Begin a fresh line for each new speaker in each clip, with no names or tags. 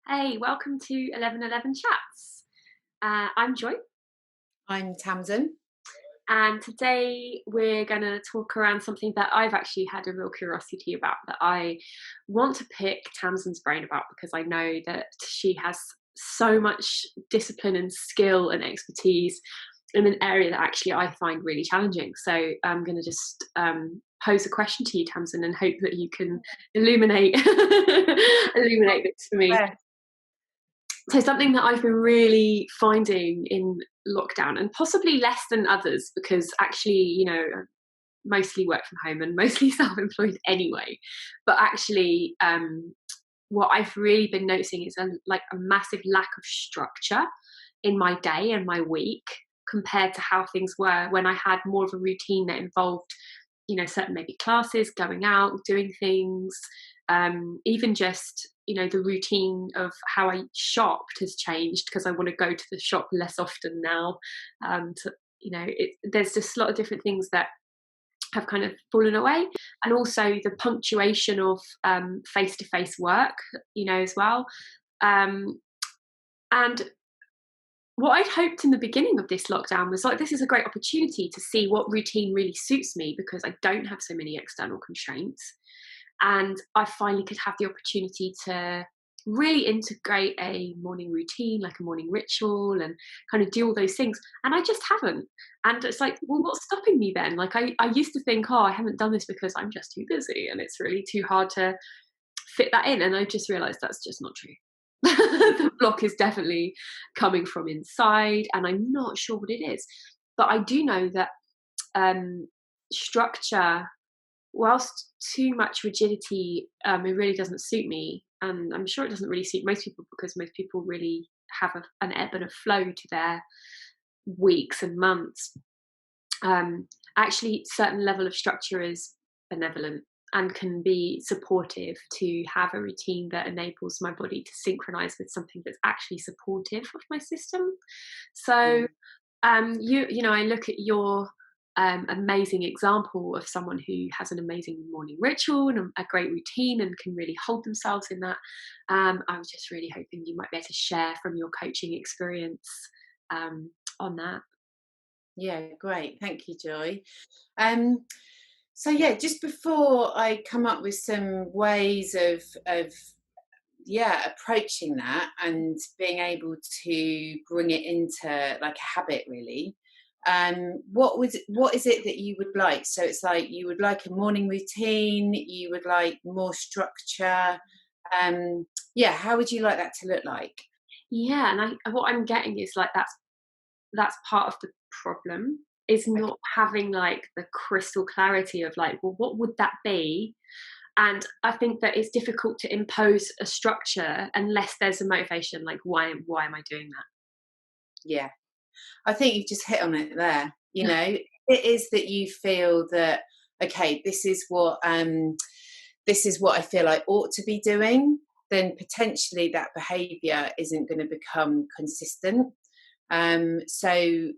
Hey, welcome to 1111 Chats. I'm Joy,
I'm Tamson.
and today we're going to talk around something that I've actually had a real curiosity about that I want to pick Tamsin's brain about because I know that she has so much discipline and skill and expertise in an area that actually I find really challenging. So I'm going to just pose a question to you, Tamsin, and hope that you can illuminate illuminate this for me.
Yeah.
So something that I've been really finding in lockdown, and possibly less than others, because actually, mostly work from home and mostly self-employed anyway. But actually, what I've really been noticing is a massive lack of structure in my day and my week compared to how things were when I had more of a routine that involved, certain maybe classes, going out, doing things, even just the routine of how I shopped has changed because I want to go to the shop less often now. There's just a lot of different things that have kind of fallen away, and also the punctuation of face-to-face work, as well. Um, and what I'd hoped in the beginning of this lockdown was like, this is a great opportunity to see what routine really suits me because I don't have so many external constraints. And I finally could have the opportunity to really integrate a morning routine, like a morning ritual, and kind of do all those things. And I just haven't. And it's like, well, what's stopping me then? Like, I used to think, oh, I haven't done this because I'm just too busy and it's really too hard to fit that in. And I just realized that's just not true. The block is definitely coming from inside, and I'm not sure what it is. But I do know that structure, whilst too much rigidity, it really doesn't suit me. And I'm sure it doesn't really suit most people because most people really have an ebb and a flow to their weeks and months. Actually, certain level of structure is benevolent and can be supportive to have a routine that enables my body to synchronize with something that's actually supportive of my system. So,
Mm.
I look at your amazing example of someone who has an amazing morning ritual and a great routine and can really hold themselves in that. I was just really hoping you might be able to share from your coaching experience on that.
Yeah, great. Thank you, Joy. Um, so yeah, just before I come up with some ways of approaching that and being able to bring it into like a habit really. What is it that you would like? So it's like you would like a morning routine, you would like more structure. Yeah, how would you like that to look like?
Yeah, and what I'm getting is like that's part of the problem is
Okay.
not having like the crystal clarity of like, well, what would that be? And I think that it's difficult to impose a structure unless there's a motivation, like why am I doing
Yeah. I think you've just hit on it there.
that?
It is that you feel that okay, this is what I feel I ought to be doing. Then potentially that behaviour isn't going to become consistent. So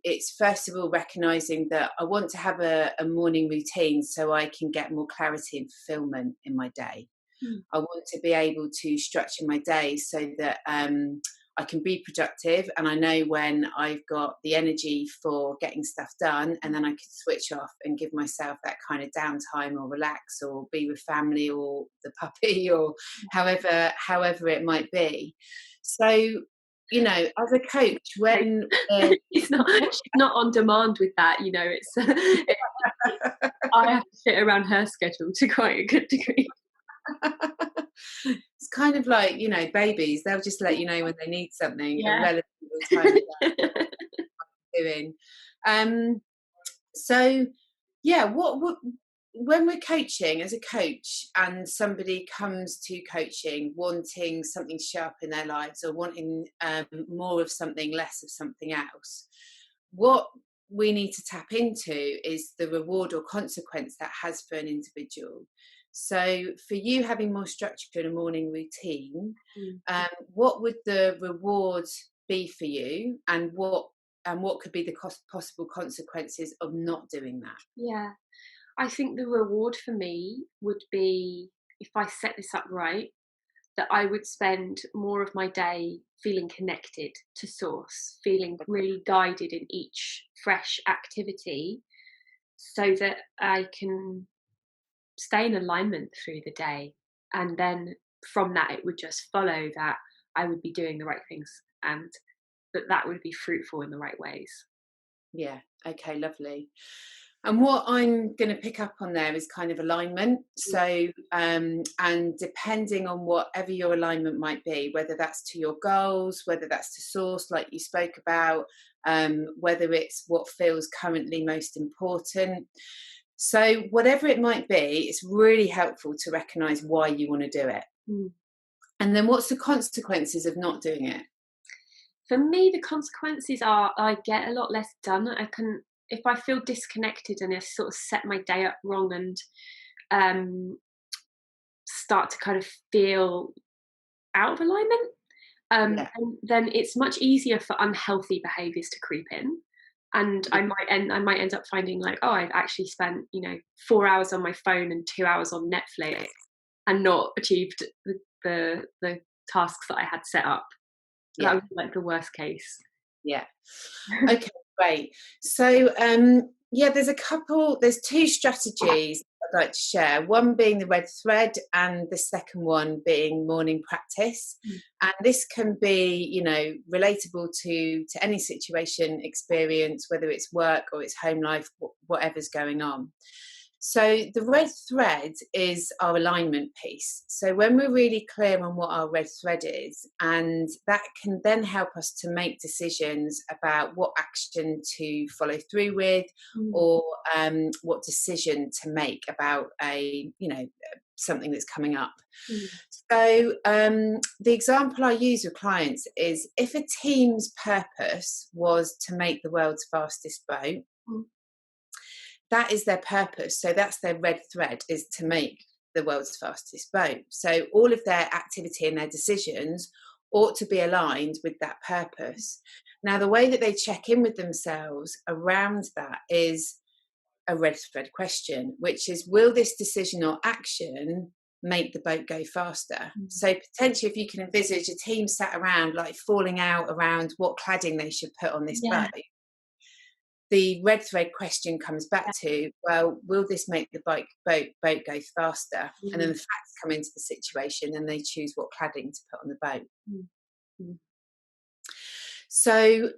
it's first of all recognizing that I want to have a morning routine so I can get more clarity and fulfillment in my day.
Mm.
I want to be able to structure my day so that I can be productive and I know when I've got the energy for getting stuff done, and then I can switch off and give myself that kind of downtime or relax or be with family or the puppy or however it might be. So, as a coach,
Like,
when uh,
she's not on demand with that, it's I have to fit around her schedule to quite a good degree.
it's kind of like, babies, they'll just let you know when they need something a
Yeah.
relative time doing. Um, so yeah, what when we're coaching as a coach and somebody comes to coaching wanting something sharp in their lives or wanting more of something, less of something else, what we need to tap into is the reward or consequence that has for an individual. So for you having more structure in a morning routine,
Mm.
what would the reward be for you, and what could be the possible consequences of not doing that?
Yeah. I think the reward for me would be if I set this up right, that I would spend more of my day feeling connected to source, feeling really guided in each fresh activity, so that I can stay in alignment through the day. And then from that, it would just follow that I would be doing the right things, and that would be fruitful in the right ways.
Yeah. Okay, lovely. And what I'm going to pick up on there is kind of alignment. So, and depending on whatever your alignment might be, whether that's to your goals, whether that's to source, like you spoke about, whether it's what feels currently most important. So, whatever it might be, it's really helpful to recognize why you want to do it.
Mm.
And then what's the consequences of not doing it?
For me, the consequences are I get a lot less done. If I feel disconnected and I sort of set my day up wrong and start to kind of feel out of alignment,
Yeah.
and then it's much easier for unhealthy behaviours to creep in. And I might end up finding like, oh, I've actually spent 4 hours on my phone and 2 hours on Netflix and not achieved the tasks that I had set up.
Yeah.
That would be like the worst case.
Yeah. Okay, great. So, there's two strategies I'd like to share. One being the red thread, and the second one being morning practice. And this can be, relatable to any situation, experience, whether it's work or it's home life, whatever's going on. So the red thread is our alignment piece. So when we're really clear on what our red thread is, and that can then help us to make decisions about what action to follow through with, or what decision to make about something that's coming up. So the example I use with clients is, if a team's purpose was to make the world's fastest boat, that is their purpose. So that's their red thread, is to make the world's fastest boat. So all of their activity and their decisions ought to be aligned with that purpose. Now, the way that they check in with themselves around that is a red thread question, which is, will this decision or action make the boat go faster? So potentially, if you can envisage a team sat around like falling out around what cladding they should put on this boat, the red thread question comes back to, well, will this make the boat go faster? And then the facts come into the situation and they choose what cladding to put on the boat. So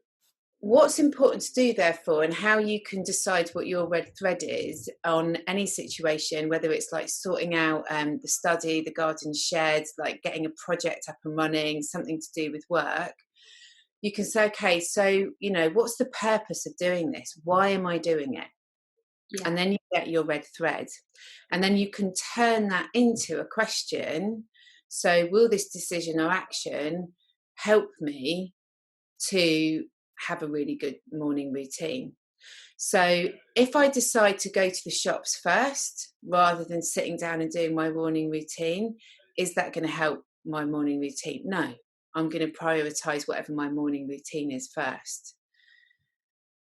what's important to do, therefore, and how you can decide what your red thread is on any situation, whether it's like sorting out the study, the garden shed, like getting a project up and running, something to do with work, you can say, okay, so, what's the purpose of doing this? Why am I doing it? Yeah. And then you get your red thread. And then you can turn that into a question. So will this decision or action help me to have a really good morning routine? So if I decide to go to the shops first, rather than sitting down and doing my morning routine, is that going to help my morning routine? No. I'm going to prioritise whatever my morning routine is first.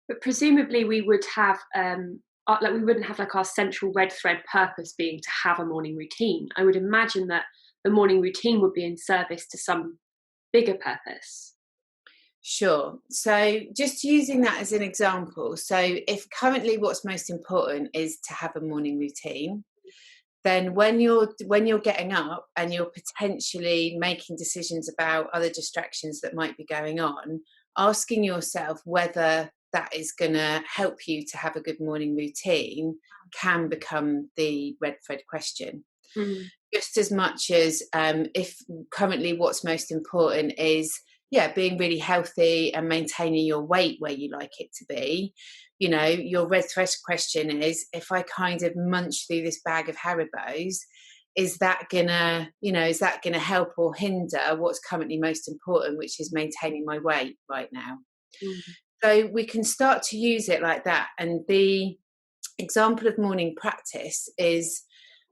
But presumably we would have, we wouldn't have like our central red thread purpose being to have a morning routine. I would imagine that the morning routine would be in service to some bigger purpose.
Sure. So just using that as an example. So if currently what's most important is to have a morning routine, then when you're getting up and you're potentially making decisions about other distractions that might be going on, asking yourself whether that is going to help you to have a good morning routine can become the red thread question. Just as much as if currently what's most important is being really healthy and maintaining your weight where you like it to be, your red thread question is, if I kind of munch through this bag of Haribos, is that gonna help or hinder what's currently most important, which is maintaining my weight right now? So we can start to use it like that. And the example of morning practice is,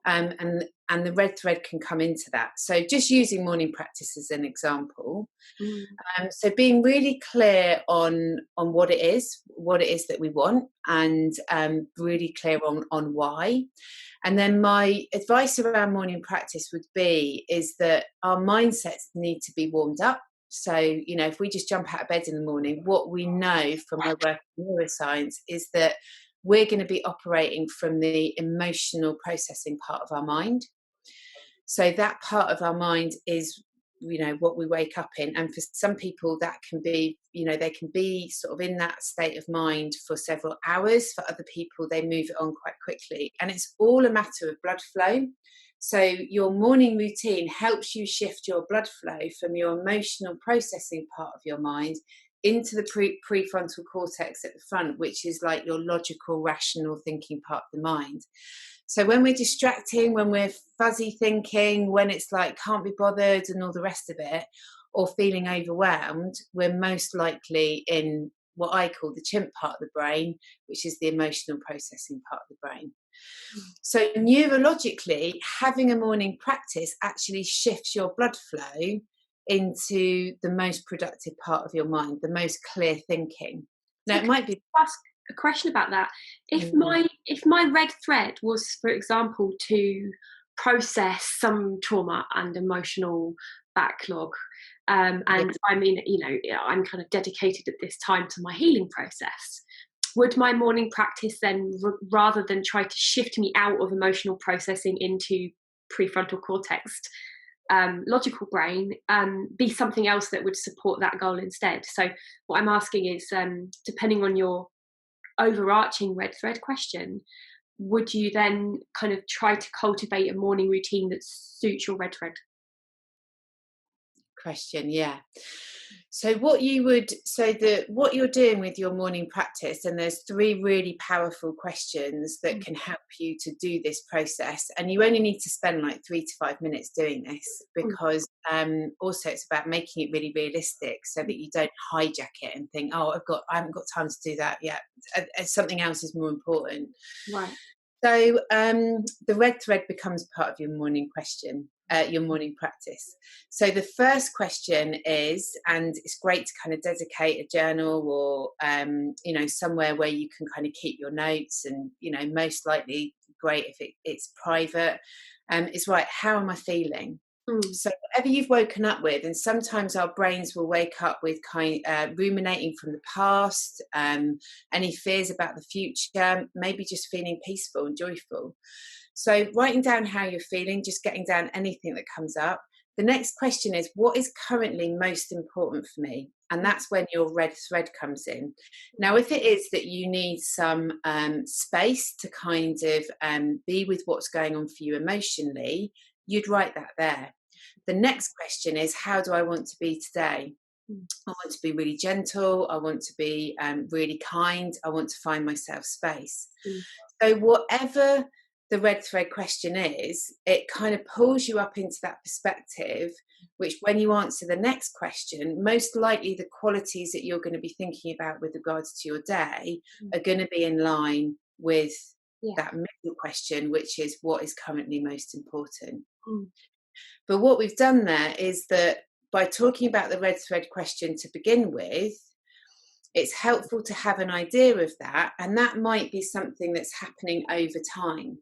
and and the red thread can come into that. So just using morning practice as an example. So being really clear on what it is that we want, and really clear on why. And then my advice around morning practice would be is that our mindsets need to be warmed up. So, you know, if we just jump out of bed in the morning, what we know from our work in neuroscience is that we're going to be operating from the emotional processing part of our mind. So that part of our mind is, you know, what we wake up in. And for some people that can be, you know, they can be sort of in that state of mind for several hours. For other people, they move it on quite quickly. And it's all a matter of blood flow. So your morning routine helps you shift your blood flow from your emotional processing part of your mind into the prefrontal cortex at the front, which is like your logical, rational thinking part of the mind. So when we're distracting, when we're fuzzy thinking, when it's like can't be bothered and all the rest of it, or feeling overwhelmed, we're most likely in what I call the chimp part of the brain, which is the emotional processing part of the brain. So neurologically, having a morning practice actually shifts your blood flow into the most productive part of your mind, the most clear thinking. Now, it might be...
Ask a question about that. If my red thread was, for example, to process some trauma and emotional backlog, and I mean, you know, I'm kind of dedicated at this time to my healing process, would my morning practice then, rather than try to shift me out of emotional processing into prefrontal cortex, logical brain, be something else that would support that goal instead? So what I'm asking is, depending on your overarching red thread question, would you then kind of try to cultivate a morning routine that suits your red thread?
Question, yeah. So what you're doing with your morning practice, and there's 3 really powerful questions that can help you to do this process, and you only need to spend like 3 to 5 minutes doing this, because also it's about making it really realistic so that you don't hijack it and think, oh, I haven't got time to do that yet, something else is more important.
Right.
So the red thread becomes part of your morning question, your morning practice. So the first question is, and it's great to kind of dedicate a journal or, you know, somewhere where you can kind of keep your notes, and, you know, most likely great if it's private, is right, how am I feeling? So whatever you've woken up with, and sometimes our brains will wake up with ruminating from the past, any fears about the future, maybe just feeling peaceful and joyful. So writing down how you're feeling, just getting down anything that comes up. The next question is, what is currently most important for me? And that's when your red thread comes in. Now, if it is that you need some space to kind of be with what's going on for you emotionally, you'd write that there. The next question is, how do I want to be today? I want to be really gentle. I want to be really kind. I want to find myself space. So whatever the red thread question is, it kind of pulls you up into that perspective, which when you answer the next question, most likely the qualities that you're going to be thinking about with regards to your day are going to be in line with that middle question, which is, what is currently most important? But what we've done there is that by talking about the red thread question to begin with, it's helpful to have an idea of that, and that might be something that's happening over time,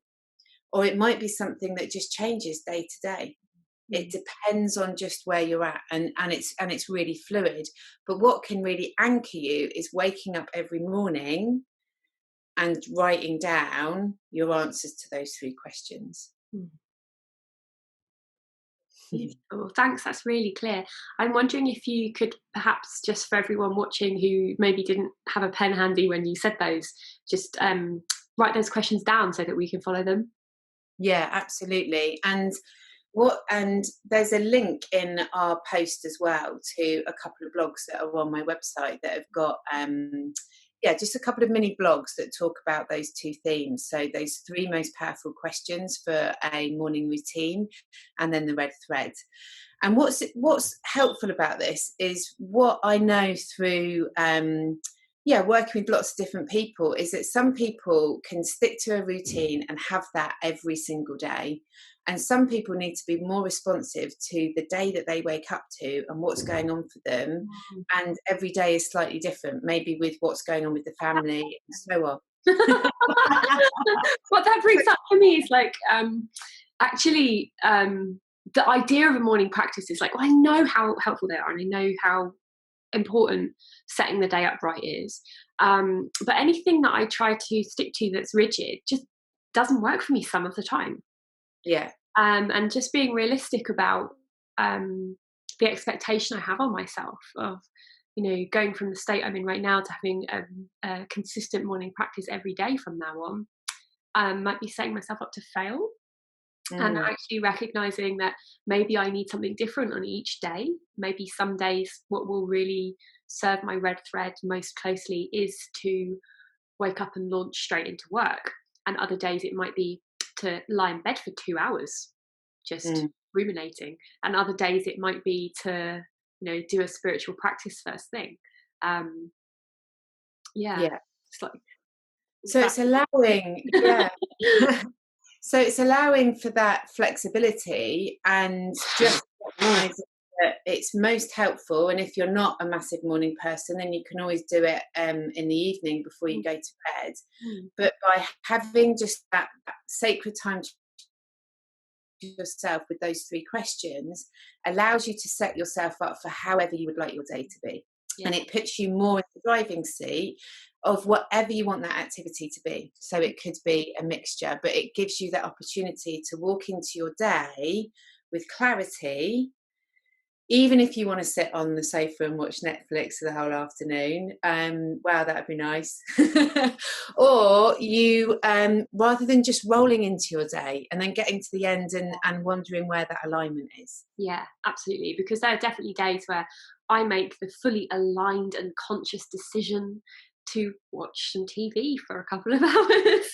or it might be something that just changes day to day. It depends on just where you're at, and it's really fluid. But what can really anchor you is waking up every morning and writing down your answers to those 3 questions.
Beautiful. Thanks, that's really clear. I'm wondering if you could perhaps, just for everyone watching who maybe didn't have a pen handy when you said those, just write those questions down so that we can follow them.
Yeah, absolutely. And there's a link in our post as well to a couple of blogs that are on my website that have got just a couple of mini blogs that talk about those 2 themes. So those 3 most powerful questions for a morning routine, and then the red thread. And what's helpful about this is what I know through working with lots of different people, is that some people can stick to a routine and have that every single day, And some people need to be more responsive to the day that they wake up to and what's going on for them. And every day is slightly different, maybe with what's going on with the family and so on.
What that brings up for me is like, actually, the idea of a morning practice is like, well, I know how helpful they are, and I know how important setting the day up right is. But anything that I try to stick to that's rigid just doesn't work for me some of the time.
Yeah.
And just being realistic about the expectation I have on myself of, going from the state I'm in right now to having a consistent morning practice every day from now on, might be setting myself up to fail. And actually recognizing that maybe I need something different on each day. Maybe some days what will really serve my red thread most closely is to wake up and launch straight into work. And other days it might be to lie in bed for 2 hours, just ruminating. And other days it might be to, do a spiritual practice first thing.
Yeah.
It's like,
so it's allowing, so it's allowing for that flexibility, and just recognizing that it's most helpful. And if you're not a massive morning person, then you can always do it in the evening before you go to bed. But by having just that sacred time to yourself with those 3 questions allows you to set yourself up for however you would like your day to be. And it puts you more in the driving seat of whatever you want that activity to be. So it could be a mixture, but it gives you that opportunity to walk into your day with clarity, even if you want to sit on the sofa and watch Netflix for the whole afternoon. Wow, that'd be nice. Or you, rather than just rolling into your day and then getting to the end and wondering where that alignment is.
Yeah, absolutely. Because there are definitely days where I make the fully aligned and conscious decision to watch some TV for a couple of hours.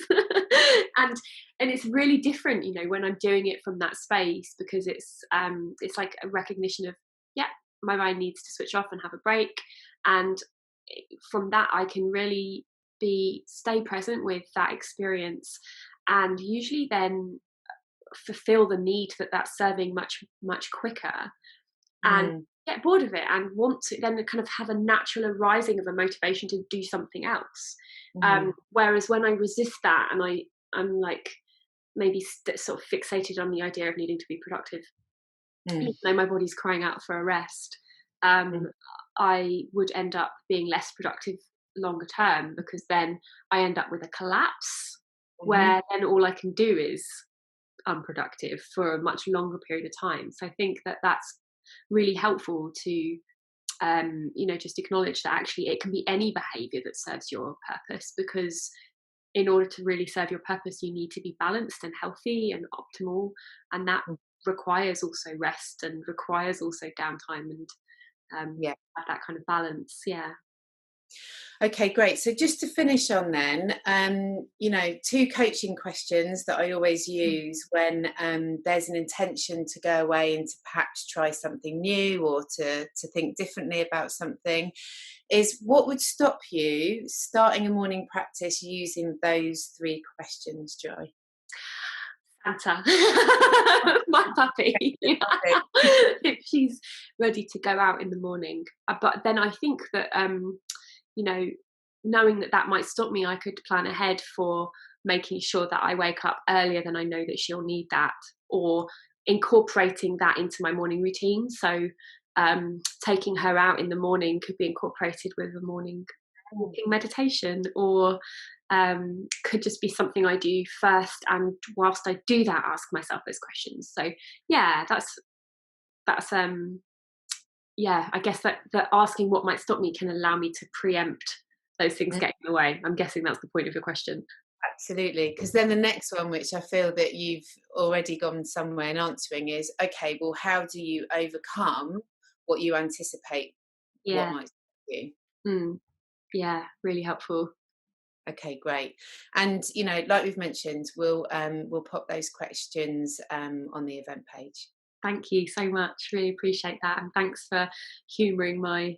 and it's really different, when I'm doing it from that space, because it's like a recognition of, my mind needs to switch off and have a break. And from that I can really stay present with that experience, and usually then fulfill the need that's serving much, much quicker, and get bored of it and want to then kind of have a natural arising of a motivation to do something else. Whereas when I resist that and I'm like maybe sort of fixated on the idea of needing to be productive, even though my body's crying out for a rest, I would end up being less productive longer term, because then I end up with a collapse where then all I can do is unproductive for a much longer period of time. So I think that's really helpful to just acknowledge that actually it can be any behavior that serves your purpose, because in order to really serve your purpose you need to be balanced and healthy and optimal, and that requires also rest and requires also downtime and have that kind of balance.
Okay, great. So just to finish on then, 2 coaching questions that I always use when there's an intention to go away and to perhaps try something new or to think differently about something, is what would stop you starting a morning practice using those 3 questions, Joy?
Santa, my puppy. If she's ready to go out in the morning. But then I think that knowing that might stop me, I could plan ahead for making sure that I wake up earlier than I know that she'll need that, or incorporating that into my morning routine. So taking her out in the morning could be incorporated with a morning walking meditation, or could just be something I do first, and whilst I do that ask myself those questions. So that's I guess that asking what might stop me can allow me to preempt those things getting in the way. I'm guessing that's the point of your question.
Absolutely, because then the next one, which I feel that you've already gone somewhere in answering, is okay, well, how do you overcome what you anticipate what might stop you?
Really helpful.
Okay, great. And like we've mentioned, we'll pop those questions on the event page.
Thank you so much. Really appreciate that, and thanks for humouring my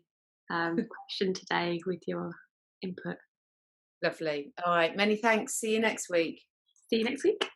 question today with your input.
Lovely. All right. Many thanks. See you next week.
See you next week.